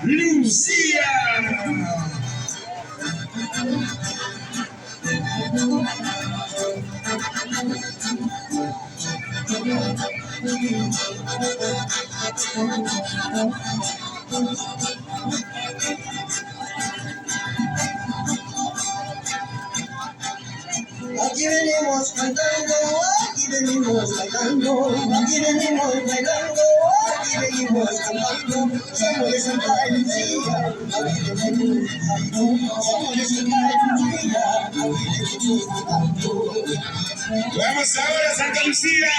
Lucía. Aquí venimos cantando, aquí venimos bailando, aquí venimos bailando, aquí venimos cantando. Somos de Santa Lucía, aquí venimos cantando. Somos de Santa Lucía, aquí venimos cantando. Vamos ahora, Santa Lucía.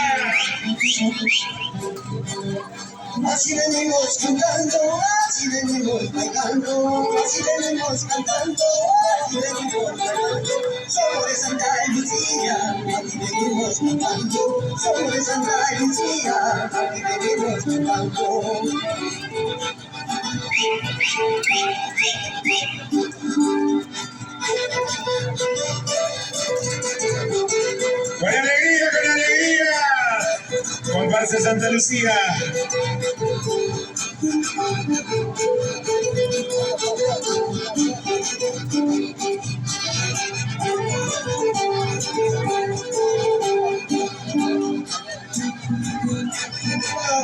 Así venimos cantando, así venimos bailando, así venimos cantando, así venimos bailando. Somos de Santa Lucía, aquí venimos cantando. Somos de Santa Lucía, aquí venimos cantando. Con alegría, con alegría. Comparsa Santa Lucía.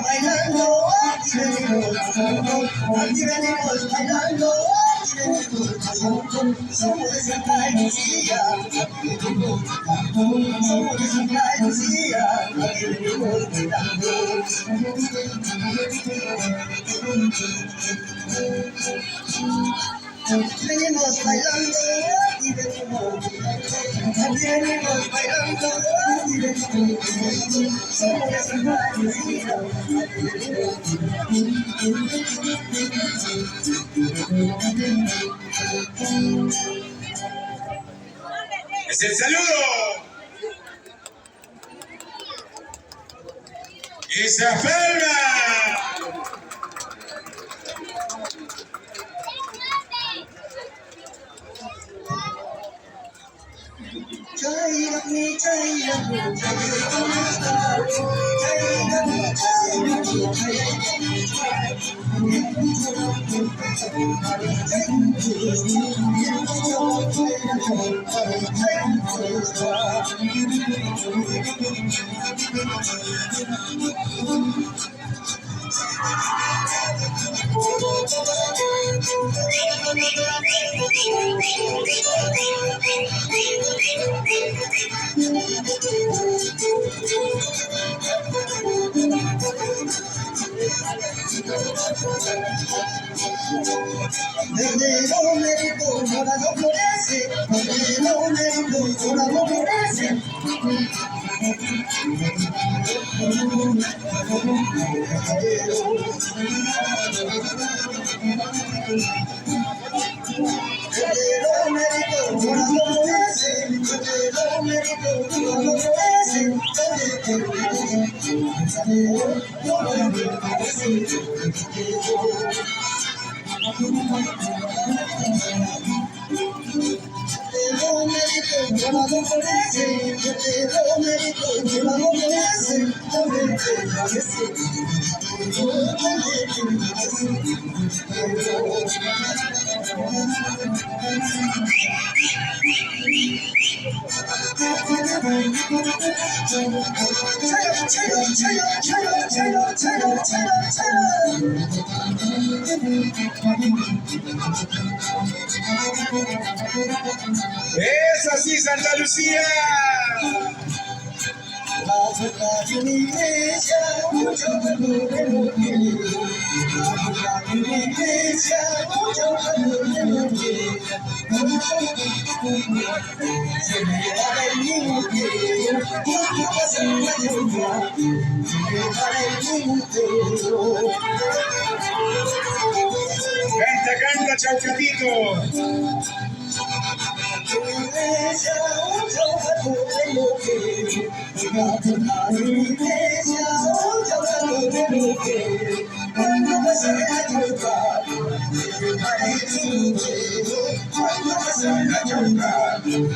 Bailando, aquí venimos cantando, aquí venimos bailando, aquí venimos cantando. Somos de Santa Lucía, aquí venimos cantando. Somos de Santa Lucía, aquí venimos bailando. Venimos bailando, aquí venimos bailando, aquí venimos bailando, aquí venimos bailando. Somos de Santa Lucía, aquí venimos. Es el saludo. Esa palma. Verdadero mérito, morado florece, verdadero mérito, morado florece. Verdadero mérito, morado florece, verdadero mérito, morado florece. Es así, Santa Lucía. La iglesia, mucho calor de mujer. La iglesia, mucho calor de mujer. Se me va el mujer, porque pasa la lluvia. Se me va el mujer. Canta, canta, Chaucatito.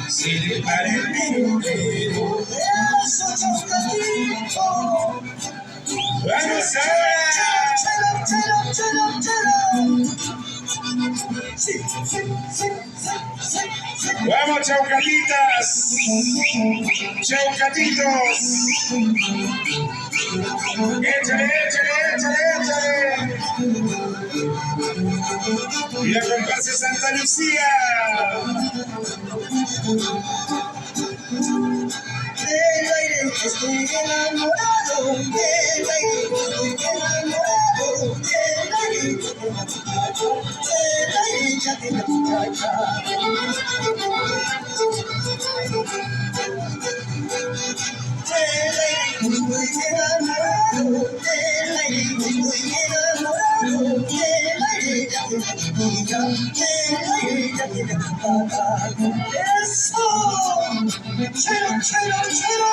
Se le para el minutero. Vamos ahora. Vamos, chaucatitas. Chaucatitos. Échale, échale, échale, échale. Y la comparsa Santa Lucía. Del aire estoy enamorado, del aire estoy enamorado, del aire ya te la muchacha. Del aire estoy enamorado, del aire estoy enamorado, del aire ya te la muchacha, del aire ya te la muchacha. ¡Eso! ¡Chero, chero, chero!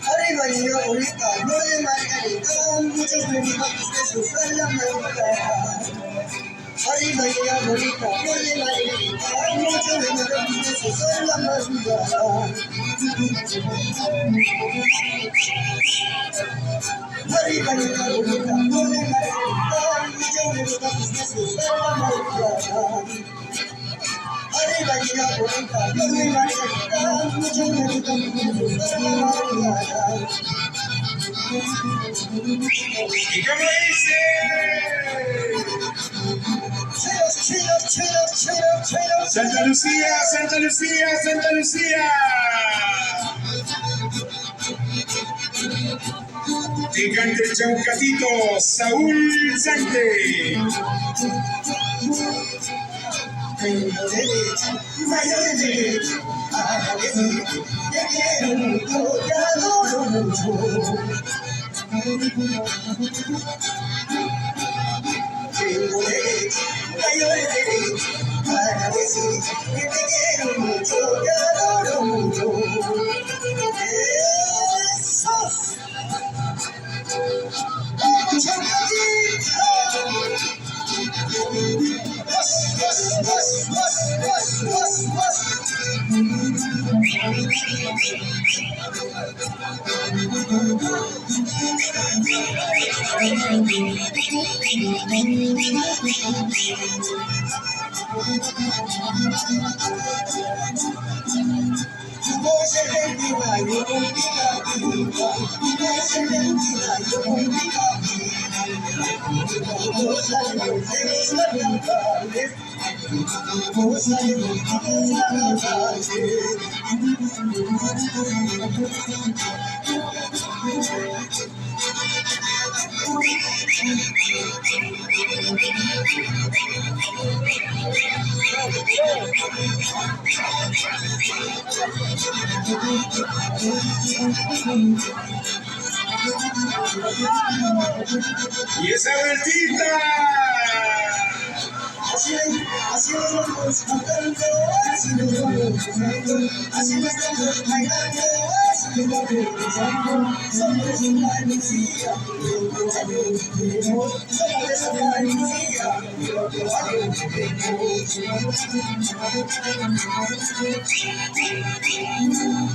Arriba y ahorita, no de margarita, muchos me digan que besos a la margarita. Arriba y ahorita, no de margarita, muchos me digan que besos a la margarita. Arriba y ahorita, no de margarita, muchos me digan que besos a la margarita. Arriba y ahorita, no de margarita, muchos me digan que besos a la margarita. ¿Y cómo dice? Santa Lucía, Santa Lucía, Santa Lucía. Que cante el chaucatito Saúl Sante. Te quiero mucho, te adoro mucho. Tengo derecho, gallo de derecho, para decir que te quiero mucho, te adoro mucho. ¡Eso! ¡Vamos, chaucatito! ¡Vas, vas, vas, vas, vas, vas, vas! Voy a Argentina, yo contigo, voy a Argentina, yo contigo. Vos a los labiales, vos a los labiales. Y esa vueltita. Así nos vamos cantando, así nos vamos gozando, así nos vamos bailando, así nos vamos gozando. Somos de Santa Lucía, somos de Santa Lucía,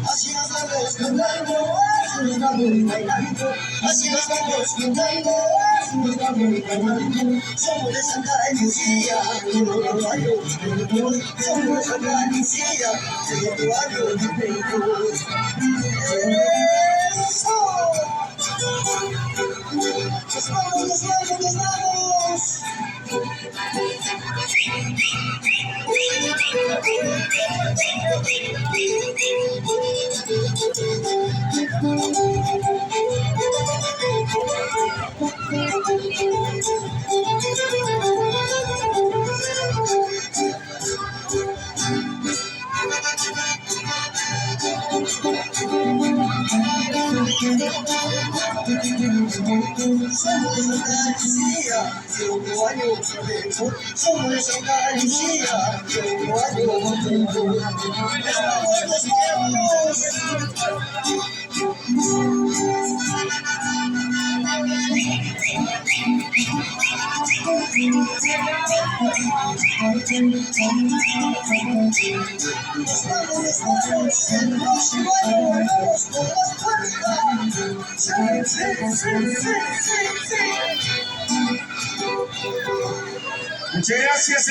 así nos vamos cantando, así nos vamos bailando, así nos vamos cantando, así nos vamos bailando. Somos de Santa Lucía, somos de Santa Lucía, ¡eso! ¡Nos vamos, nos vamos, nos vamos! Somos de Santa Lucía. Lucía, yo año contento, somos de Santa Lucía, yo año contento. Estamos los pueblos. Muchas gracias.